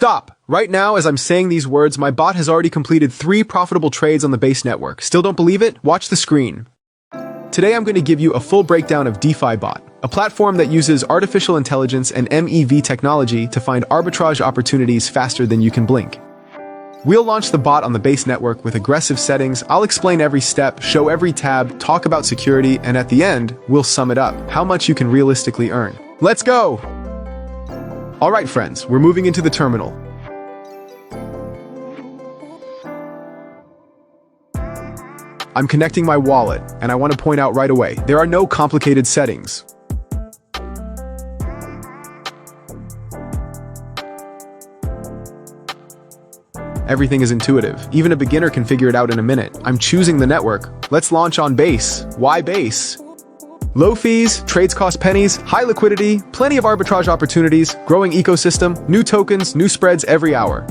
Stop! Right now, as I'm saying these words, my bot has already completed 3 profitable trades on the base network. Still don't believe it? Watch the screen. Today I'm going to give you a full breakdown of DeFi Bot, a platform that uses artificial intelligence and MEV technology to find arbitrage opportunities faster than you can blink. We'll launch the bot on the base network with aggressive settings. I'll explain every step, show every tab, talk about security, and at the end, we'll sum it up, how much you can realistically earn. Let's go! Alright friends, we're moving into the terminal. I'm connecting my wallet, and I want to point out right away, there are no complicated settings. Everything is intuitive. Even a beginner can figure it out in a minute. I'm choosing the network. Let's launch on Base. Why Base? Low fees, trades cost pennies, high liquidity, plenty of arbitrage opportunities, growing ecosystem, new tokens, new spreads every hour.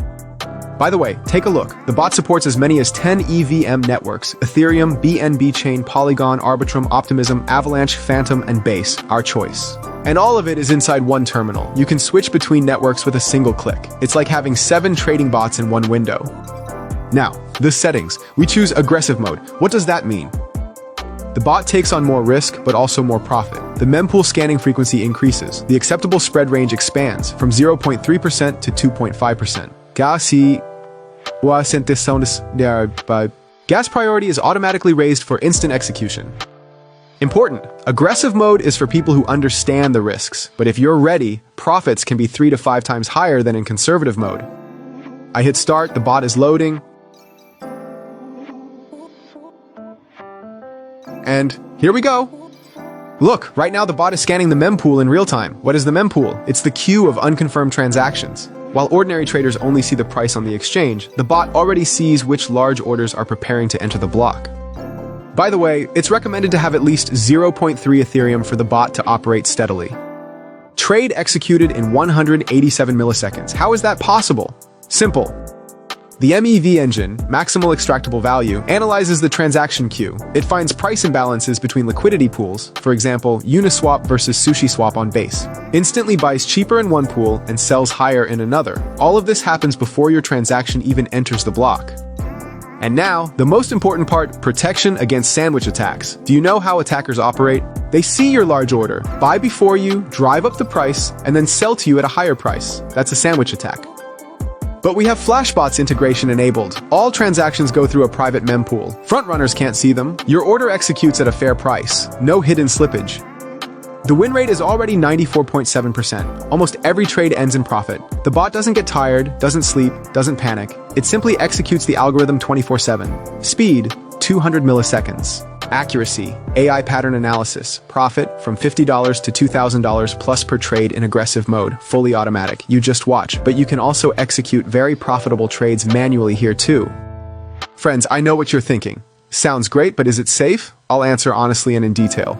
By the way, take a look. The bot supports as many as 10 EVM networks: Ethereum, BNB Chain, Polygon, Arbitrum, Optimism, Avalanche, Phantom, and Base, our choice. And all of it is inside one terminal. You can switch between networks with a single click. It's like having 7 trading bots in one window. Now, the settings. We choose aggressive mode. What does that mean? The bot takes on more risk, but also more profit. The mempool scanning frequency increases. The acceptable spread range expands from 0.3% to 2.5%. Gas priority is automatically raised for instant execution. Important. Aggressive mode is for people who understand the risks, but if you're ready, profits can be 3 to 5 times higher than in conservative mode. I hit start, the bot is loading. And here we go. Look, right now the bot is scanning the mempool in real time. What is the mempool? It's the queue of unconfirmed transactions. While ordinary traders only see the price on the exchange, the bot already sees which large orders are preparing to enter the block. By the way, it's recommended to have at least 0.3 Ethereum for the bot to operate steadily. Trade executed in 187 milliseconds. How is that possible? Simple. The MEV engine, maximal extractable value, analyzes the transaction queue. It finds price imbalances between liquidity pools, for example, Uniswap versus SushiSwap on Base, instantly buys cheaper in one pool and sells higher in another. All of this happens before your transaction even enters the block. And now, the most important part, protection against sandwich attacks. Do you know how attackers operate? They see your large order, buy before you, drive up the price, and then sell to you at a higher price. That's a sandwich attack. But we have Flashbots integration enabled. All transactions go through a private mempool. Frontrunners can't see them. Your order executes at a fair price. No hidden slippage. The win rate is already 94.7%. Almost every trade ends in profit. The bot doesn't get tired, doesn't sleep, doesn't panic. It simply executes the algorithm 24/7. Speed, 200 milliseconds. Accuracy, AI pattern analysis. Profit from $50 to $2,000 plus per trade in aggressive mode, fully automatic. You just watch, but you can also execute very profitable trades manually here too. Friends, I know what you're thinking. Sounds great, but is it safe? I'll answer honestly and in detail.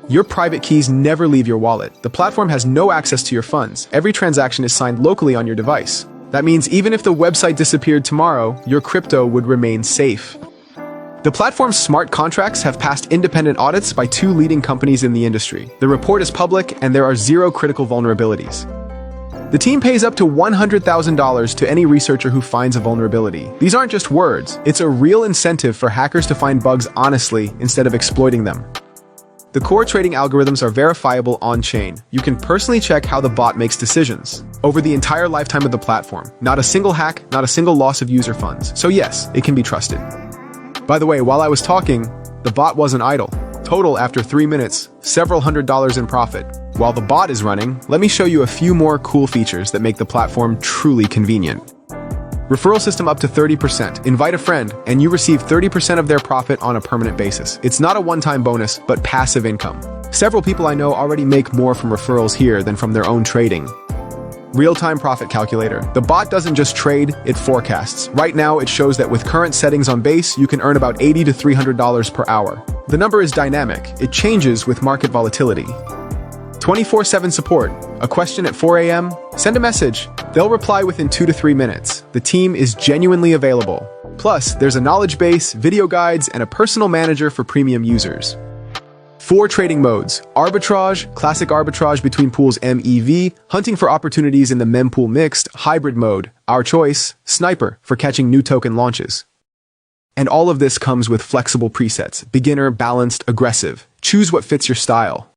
Your private keys never leave your wallet. The platform has no access to your funds. Every transaction is signed locally on your device. That means even if the website disappeared tomorrow, your crypto would remain safe. The platform's smart contracts have passed independent audits by 2 leading companies in the industry. The report is public, and there are 0 critical vulnerabilities. The team pays up to $100,000 to any researcher who finds a vulnerability. These aren't just words. It's a real incentive for hackers to find bugs honestly instead of exploiting them. The core trading algorithms are verifiable on-chain. You can personally check how the bot makes decisions over the entire lifetime of the platform. Not a single hack, not a single loss of user funds. So yes, it can be trusted. By the way, while I was talking, the bot wasn't idle. Total, after 3 minutes, several $100s in profit. While the bot is running, let me show you a few more cool features that make the platform truly convenient. Referral system up to 30%. Invite a friend, and you receive 30% of their profit on a permanent basis. It's not a one-time bonus, but passive income. Several people I know already make more from referrals here than from their own trading. Real-time profit calculator. The bot doesn't just trade, it forecasts. Right now, it shows that with current settings on Base, you can earn about $80 to $300 per hour. The number is dynamic. It changes with market volatility. 24/7 support. A question at 4 a.m.? Send a message. They'll reply within 2 to 3 minutes. The team is genuinely available. Plus, there's a knowledge base, video guides, and a personal manager for premium users. 4 trading modes: arbitrage, classic arbitrage between pools MEV, hunting for opportunities in the mempool mixed, hybrid mode, our choice, sniper for catching new token launches. And all of this comes with flexible presets: beginner, balanced, aggressive. Choose what fits your style.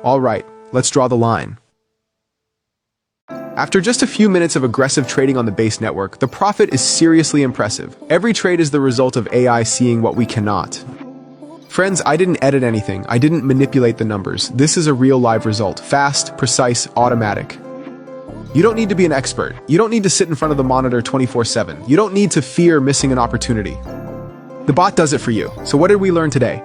Alright, let's draw the line. After just a few minutes of aggressive trading on the base network, the profit is seriously impressive. Every trade is the result of AI seeing what we cannot. Friends, I didn't edit anything. I didn't manipulate the numbers. This is a real live result. Fast, precise, automatic. You don't need to be an expert. You don't need to sit in front of the monitor 24/7. You don't need to fear missing an opportunity. The bot does it for you. So what did we learn today?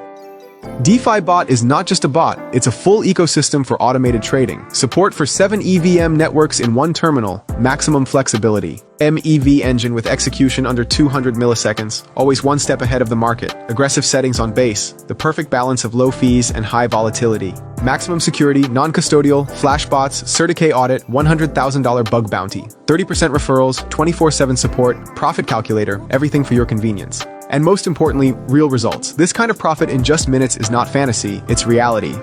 DeFi Bot is not just a bot, it's a full ecosystem for automated trading. Support for 7 EVM networks in one terminal, maximum flexibility. MEV engine with execution under 200 milliseconds, always one step ahead of the market. Aggressive settings on base, the perfect balance of low fees and high volatility. Maximum security, non-custodial, flash bots, Certi audit, $100,000 bug bounty. 30% referrals, 24/7 support, profit calculator, everything for your convenience. And most importantly, real results. This kind of profit in just minutes is not fantasy, it's reality.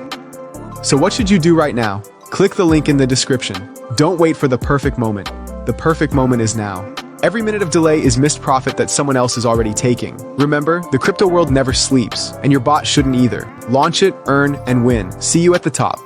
So what should you do right now? Click the link in the description. Don't wait for the perfect moment. The perfect moment is now. Every minute of delay is missed profit that someone else is already taking. Remember, the crypto world never sleeps, and your bot shouldn't either. Launch it, earn, and win. See you at the top.